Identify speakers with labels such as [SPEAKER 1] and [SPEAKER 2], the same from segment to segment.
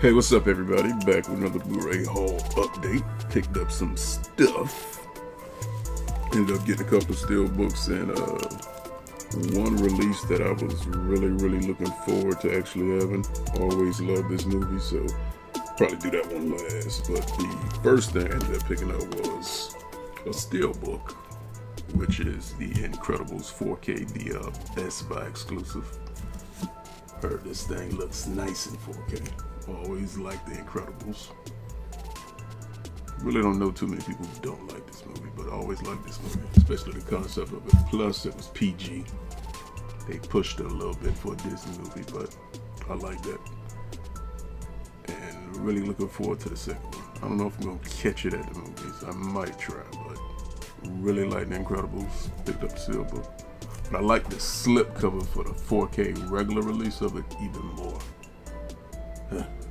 [SPEAKER 1] Hey, what's up, everybody? Back with another Blu-ray haul update. Picked up some stuff. Ended up getting a couple of steel books and one release that I was really looking forward to actually having. Always loved this movie, so probably do that one last. But the first thing I ended up picking up was a steel book, which is The Incredibles 4K, the Best Buy exclusive. Heard this thing looks nice in 4K. Always liked The Incredibles. Really don't know too many people who don't like this movie, but I always liked this movie, especially the concept of it. Plus, it was PG. They pushed it a little bit for a Disney movie, but I like that. And really looking forward to the second one. I don't know if I'm going to catch it at the movies. I might try, but really like The Incredibles. Picked up the steelbook. But I like the slip cover for the 4K regular release of it even more.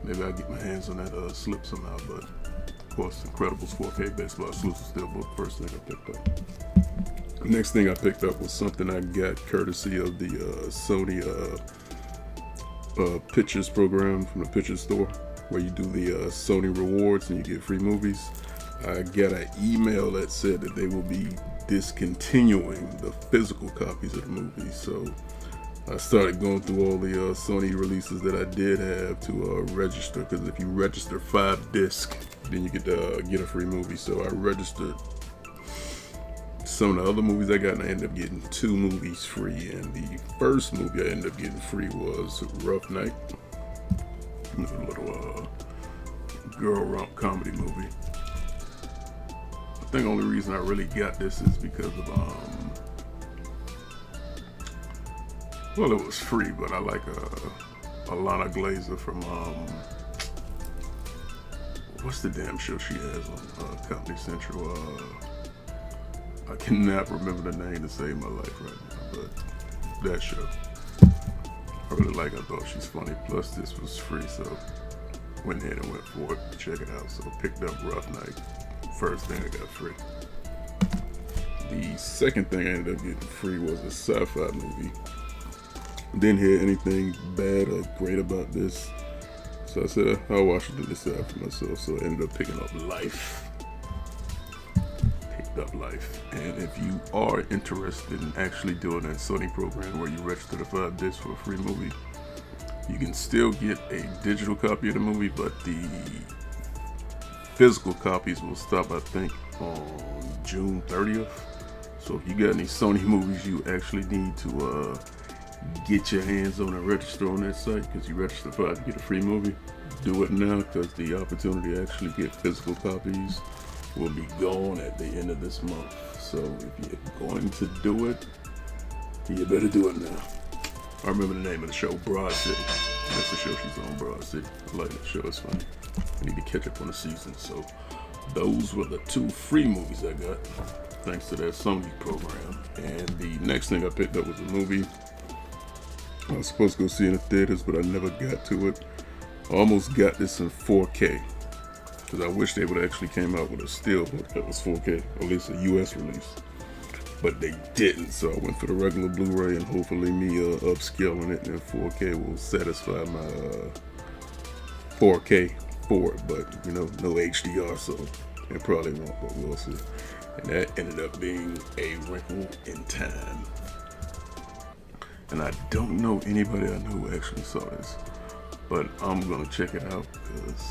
[SPEAKER 1] Maybe I'll get my hands on that slip somehow, but of course, Incredibles 4K Best Buy exclusive steelbook, first thing I picked up. Next thing I picked up was something I got courtesy of the Sony Pictures program from the Pictures store, where you do the Sony rewards and you get free movies. I got an email that said that they will be discontinuing the physical copies of the movies, so I started going through all the Sony releases that I did have to register, because if you register 5 discs, then you get to get a free movie. So I registered some of the other movies I got, and I ended up getting 2 movies free. And the first movie I ended up getting free was Rough Night, a little girl romp comedy movie. I think the only reason I really got this is because of well, it was free, but I like Alana Glazer from what's the damn show she has on Comedy Central? I cannot remember the name to save my life right now, but that show I really like. I thought she's funny. Plus, this was free, so went ahead and went for it. Check it out. So picked up Rough Night. First thing I got free. The second thing I ended up getting free was a sci-fi movie. Didn't hear anything bad or great about this, so I said I'll watch it to decide for myself. So I ended up picking up Life. And if you are interested in actually doing that Sony program where you register the 5 discs for a free movie, you can still get a digital copy of the movie, but the physical copies will stop, I think, on June 30th. So if you got any Sony movies you actually need to get your hands on and register on that site, because you register 5 to get a free movie, do it now, because the opportunity to actually get physical copies will be gone at the end of this month. So if you're going to do it, you better do it now. I remember the name of the show, Broad City. That's the show she's on, Broad City. I like that show, it's funny. I need to catch up on the season. So those were the 2 free movies I got, thanks to that Sony program. And the next thing I picked up was a movie I was supposed to go see in the theaters, but I never got to it. I almost got this in 4K, because I wish they would actually came out with a steelbook that was 4K, or at least a US release. But they didn't, so I went for the regular Blu-ray, and hopefully me upscaling it in 4K will satisfy my 4K for it. But you know, no HDR, so it probably won't, but we'll see. And that ended up being A Wrinkle in Time. And I don't know anybody I know who actually saw this, but I'm gonna check it out because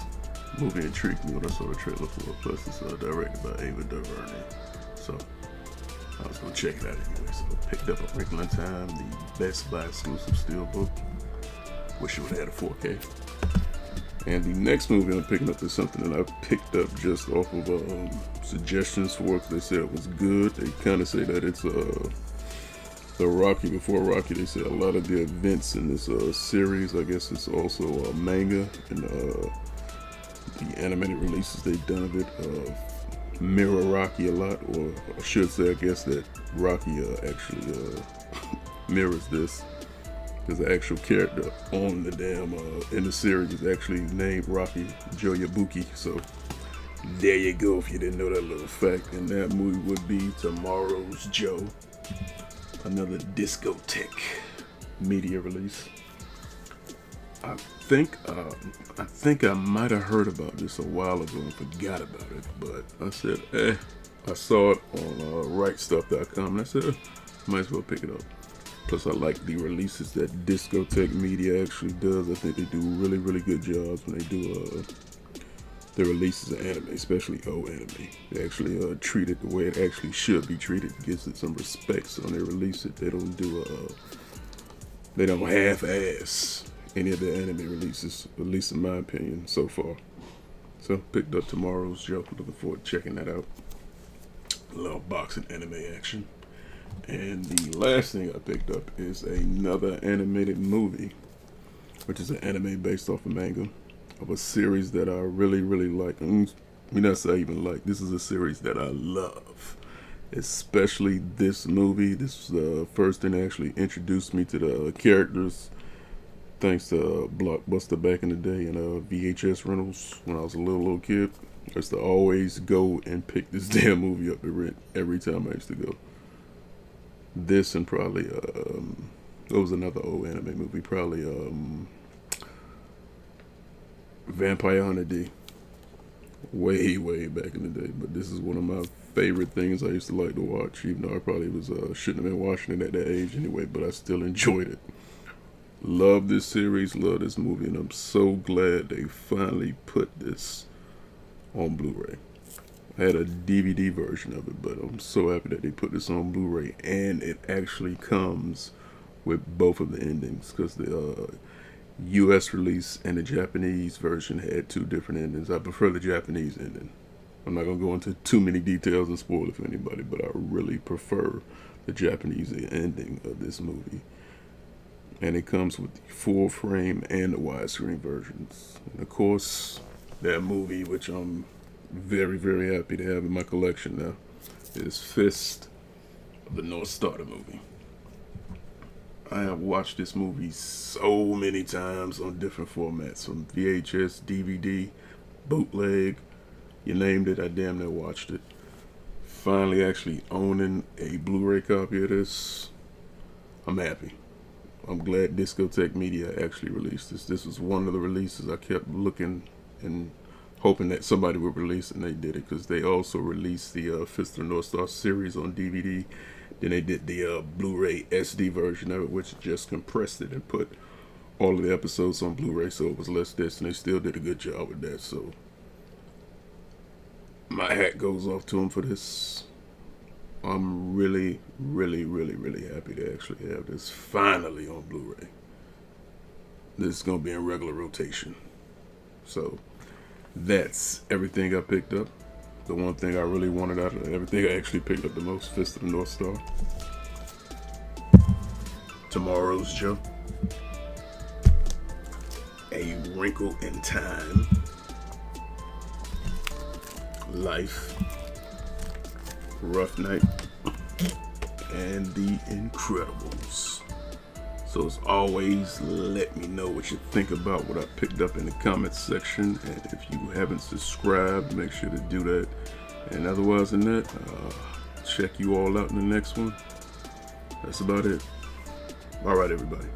[SPEAKER 1] the movie intrigued me when I saw the trailer for it. Plus, it's directed by Ava DuVernay, so I was gonna check it out anyway. So I picked up A Wrinkle in Time, the Best Buy exclusive steelbook. Wish it would have had a 4K. And the next movie I'm picking up is something that I picked up just off of suggestions for it. They said it was good. They kind of say that it's the Rocky before Rocky. They said a lot of the events in this series, I guess it's also a manga, and the animated releases they've done of it mirror Rocky a lot, or I should say, I guess that Rocky actually mirrors this, because the actual character on the damn in the series is actually named Rocky Joe Yabuki. So there you go, if you didn't know that little fact. And that movie would be Tomorrow's Joe, another discotheque media release. I think I might have heard about this a while ago and forgot about it, but I said, I saw it on rightstuff.com and I said, might as well pick it up. Plus, I like the releases that Discotheque Media actually does. I think they do really, really good jobs when they do the releases of anime, especially old anime. They actually treat it the way it actually should be treated, gives it some respect. So when they release it, they don't half-ass any of the anime releases, at least in my opinion, so far. So, picked up Tomorrow's Joe. Looking forward to checking that out. A little boxing anime action. And the last thing I picked up is another animated movie, which is an anime based off a manga of a series that I really, really like. I mean, that's not even like. This is a series that I love. Especially this movie. This was the first thing that actually introduced me to the characters. Thanks to Blockbuster back in the day and VHS rentals when I was a little kid. I used to always go and pick this damn movie up and rent every time I used to go. This and probably there was another old anime movie, probably Vampire Hunter D. Way back in the day, but this is one of my favorite things I used to like to watch, even though I probably was shouldn't have been watching it at that age anyway, but I still enjoyed it. Love this series, love this movie, and I'm so glad they finally put this on Blu-ray. I had a DVD version of it, but I'm so happy that they put this on Blu-ray, and it actually comes with both of the endings, because the US release and the Japanese version had two different endings. I prefer the Japanese ending. I'm not going to go into too many details and spoil it for anybody, but I really prefer the Japanese ending of this movie. And it comes with the full frame and the widescreen versions. And of course, that movie, which I'm very, very happy to have in my collection now, is Fist of the North Star movie. I have watched this movie so many times on different formats, from VHS, DVD, bootleg, you named it, I damn near watched it. Finally actually owning a Blu-ray copy of this, I'm happy. I'm glad Discotheque Media actually released this. This was one of the releases I kept looking and hoping that somebody would release, and they did it, because they also released the Fist of the North Star series on DVD. Then they did the Blu-ray SD version of it, which just compressed it and put all of the episodes on Blu-ray, so it was less disc, and they still did a good job with that. So my hat goes off to them for this. I'm really, really, really, really happy to actually have this finally on Blu-ray. This is going to be in regular rotation. So that's everything I picked up. The one thing I really wanted out of everything I actually picked up the most, Fist of the North Star. Tomorrow's Joe. A Wrinkle in Time. Life. Rough Night. And The Incredibles. So as always, let me know what you think about what I picked up in the comments section. And if you haven't subscribed, make sure to do that. And otherwise than that, check you all out in the next one. That's about it. All right, everybody.